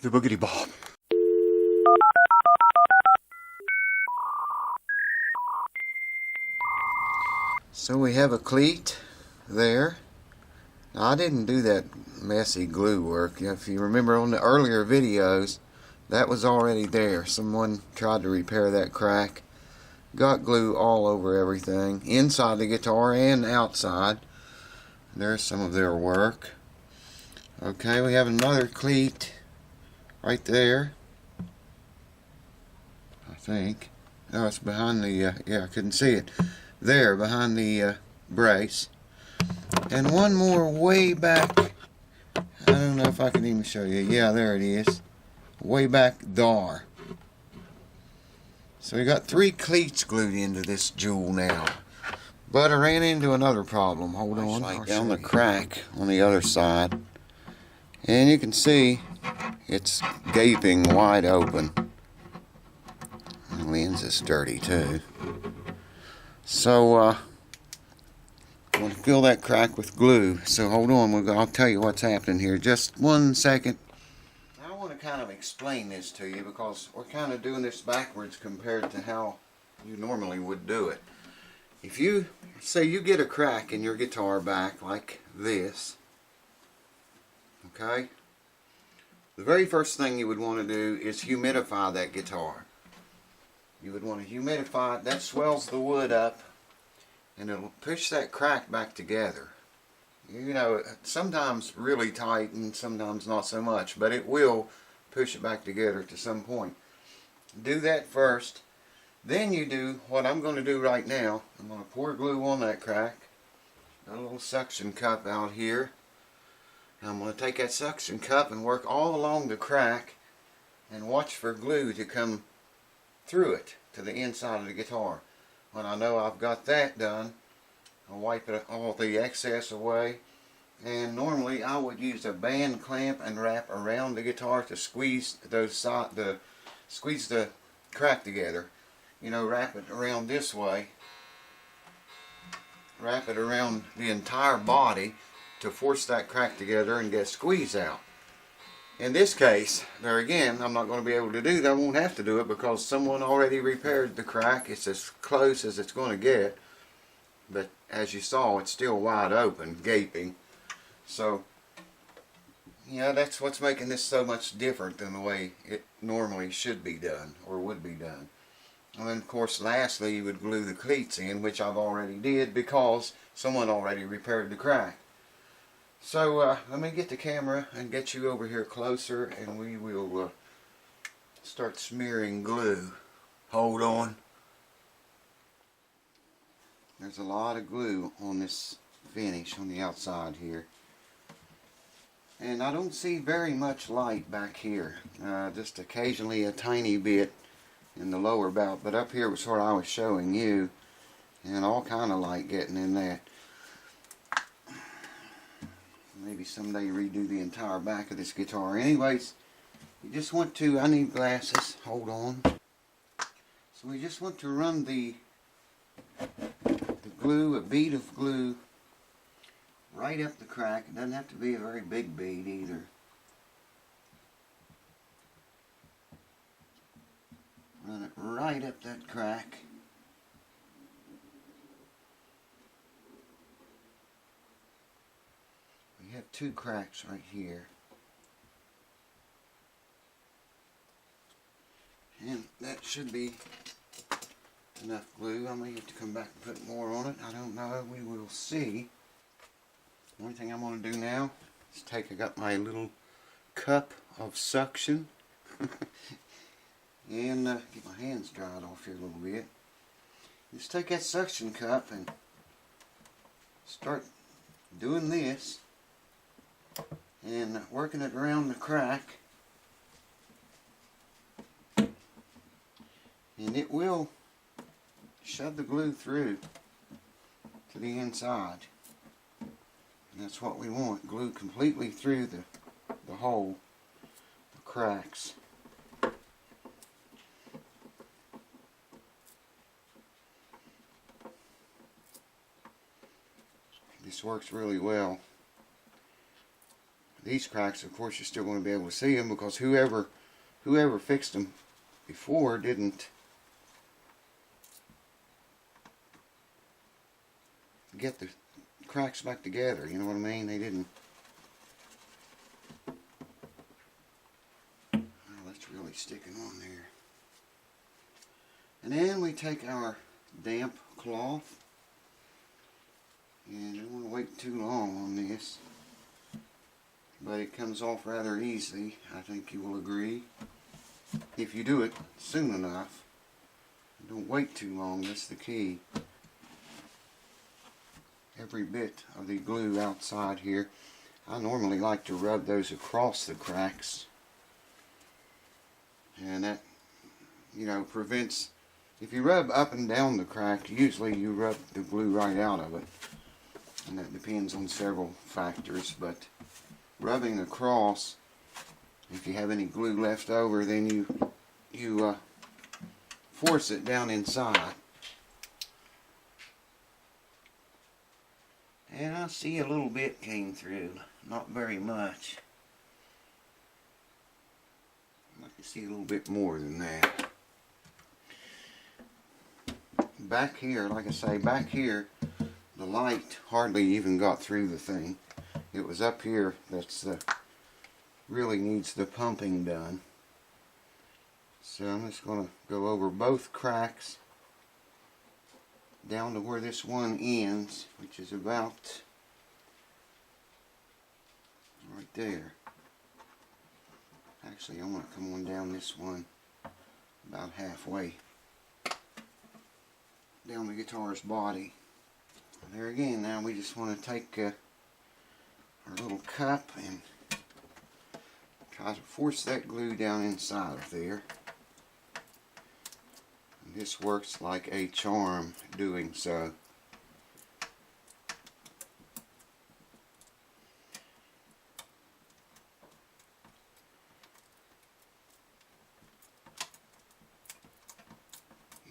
the boogity bob. So we have a cleat there. Now, I didn't do that messy glue work. If you remember on the earlier videos, that was already there. Someone tried to repair that crack. Got glue all over everything, inside the guitar and outside. There's some of their work. Okay, we have another cleat right there, I think. Oh, it's behind the, yeah, I couldn't see it. There, behind the brace. And one more way back. I don't know if I can even show you. Yeah, there it is. Way back there. So we got 3 cleats glued into this jewel now. But I ran into another problem. Hold on. Right down the crack on the other side. And you can see it's gaping wide open. The lens is dirty too. So I'm going to fill that crack with glue. So hold on, I'll tell you what's happening here. Just 1 second. I want to kind of explain this to you because we're kind of doing this backwards compared to how you normally would do it. If you say you get a crack in your guitar back like this, okay, the very first thing you would want to do is humidify that guitar. You would want to humidify it. That swells the wood up and it'll push that crack back together. You know, sometimes really tight and sometimes not so much, but it will push it back together to some point. Do that first. Then you do what I'm going to do right now. I'm going to pour glue on that crack. Got a little suction cup out here. I'm going to take that suction cup and work all along the crack and watch for glue to come through it to the inside of the guitar. When I know I've got that done, I'll wipe all the excess away. And normally I would use a band clamp and wrap around the guitar to squeeze squeeze the crack together. You know, wrap it around this way. Wrap it around the entire body to force that crack together and get squeeze out. In this case, there again, I'm not going to be able to do that. I won't have to do it because someone already repaired the crack. It's as close as it's going to get. But as you saw, it's still wide open, gaping. So, yeah, that's what's making this so much different than the way it normally should be done or would be done. And then, of course, lastly, you would glue the cleats in, which I've already did because someone already repaired the crack. So let me get the camera and get you over here closer and we will start smearing glue. Hold on. There's a lot of glue on this finish on the outside here. And I don't see very much light back here. Just occasionally a tiny bit in the lower bout. But up here was what I was showing you. And all kind of light getting in that. Maybe someday redo the entire back of this guitar. Anyways, you just want to, I need glasses, hold on. So we just want to run the glue, a bead of glue, right up the crack. It doesn't have to be a very big bead either. Run it right up that crack. We have 2 cracks right here. And that should be enough glue. I may have to come back and put more on it. I don't know. We will see. The only thing I'm going to do now is I got my little cup of suction and get my hands dried off here a little bit. Just take that suction cup and start doing this. And working it around the crack, and it will shove the glue through to the inside. And that's what we want, glue completely through the hole, the cracks. This works really well. These cracks, of course, you're still going to be able to see them because whoever fixed them before didn't get the cracks back together. You know what I mean? They didn't. Oh, that's really sticking on there. And then we take our damp cloth, and I don't want to wait too long on this, but it comes off rather easily. I think you will agree. If you do it soon enough, don't wait too long. That's the key. Every bit of the glue outside here, I normally like to rub those across the cracks, and that, you know, prevents, if you rub up and down the crack, usually you rub the glue right out of it, and that depends on several factors, but rubbing across, if you have any glue left over, then you force it down inside. And I see a little bit came through, not very much. I can see a little bit more than that. Back here, like I say, back here, the light hardly even got through the thing. It was up here that's really needs the pumping done. So I'm just going to go over both cracks down to where this one ends, which is about right there. Actually, I want to come on down this one about halfway down the guitar's body. There again, now we just want to take our little cup and try to force that glue down inside of there. And this works like a charm doing so.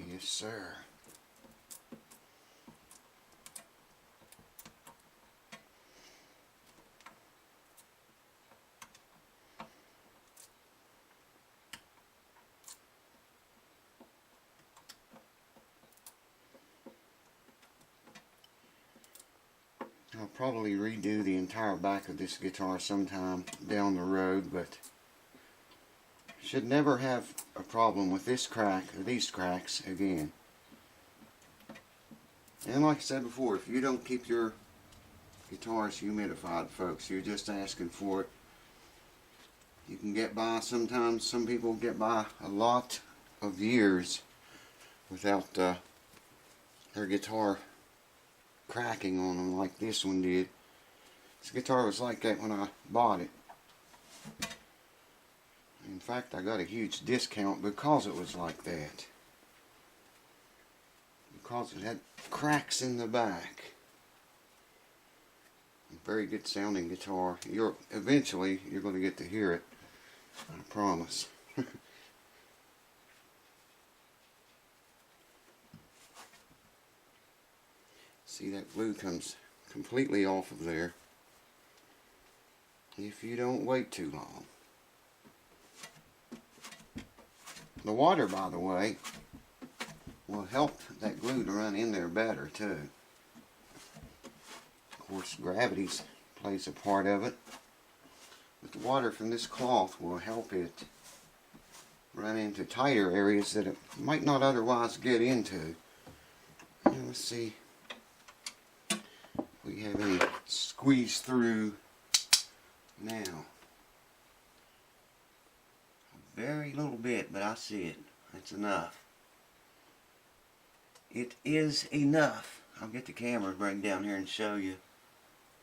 Yes, sir. I'll probably redo the entire back of this guitar sometime down the road, but should never have a problem with this crack or these cracks again. And like I said before, if you don't keep your guitars humidified, folks, you're just asking for it. You can get by, sometimes some people get by a lot of years without their guitar cracking on them like this one did. This guitar was like that when I bought it. In fact, I got a huge discount because it was like that. Because it had cracks in the back. A very good sounding guitar. Eventually you're going to get to hear it. I promise. See, that glue comes completely off of there if you don't wait too long. The water, by the way, will help that glue to run in there better too. Of course, gravity plays a part of it, but the water from this cloth will help it run into tighter areas that it might not otherwise get into. Now, let's see if we have any squeeze through now. A very little bit, but I see it. That's enough. It is enough. I'll get the camera right down here and show you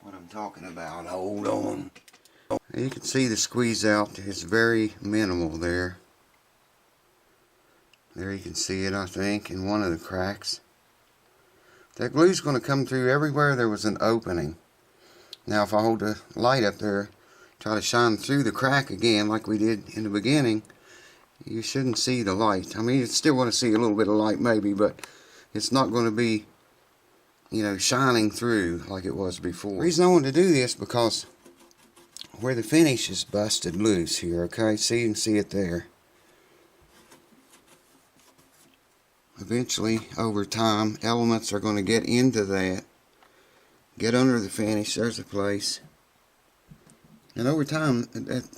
what I'm talking about. Hold on. You can see the squeeze out is very minimal there. There you can see it, I think, in one of the cracks. That glue's going to come through everywhere there was an opening. Now if I hold the light up there, try to shine through the crack again like we did in the beginning, you shouldn't see the light. I mean, you still want to see a little bit of light maybe, but it's not going to be, you know, shining through like it was before. The reason I wanted to do this because where the finish is busted loose here, okay? See, you can see it there. Eventually, over time, elements are going to get into that, get under the finish. There's a place. And over time,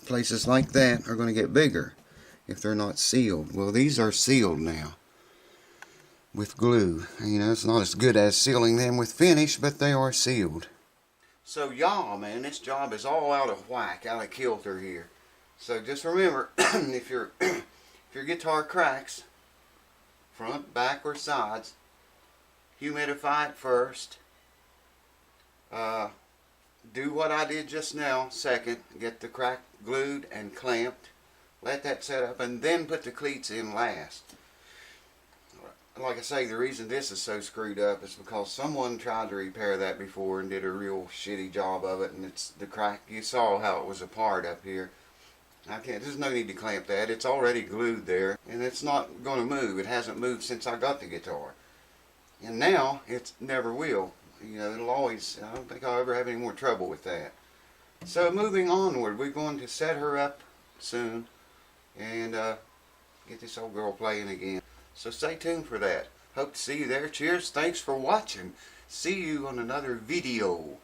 places like that are going to get bigger if they're not sealed. Well, these are sealed now with glue. You know, it's not as good as sealing them with finish, but they are sealed. So y'all, man, this job is all out of whack, out of kilter here. So just remember, if your guitar cracks, front, back, or sides, humidify it first. Do what I did just now, second, get the crack glued and clamped, let that set up, and then put the cleats in last. Like I say, the reason this is so screwed up is because someone tried to repair that before and did a real shitty job of it, and it's the crack. You saw how it was apart up here. There's no need to clamp that. It's already glued there, and it's not going to move. It hasn't moved since I got the guitar, and now it never will. You know, it'll always, I don't think I'll ever have any more trouble with that. So moving onward, we're going to set her up soon and get this old girl playing again. So stay tuned for that. Hope to see you there. Cheers. Thanks for watching. See you on another video.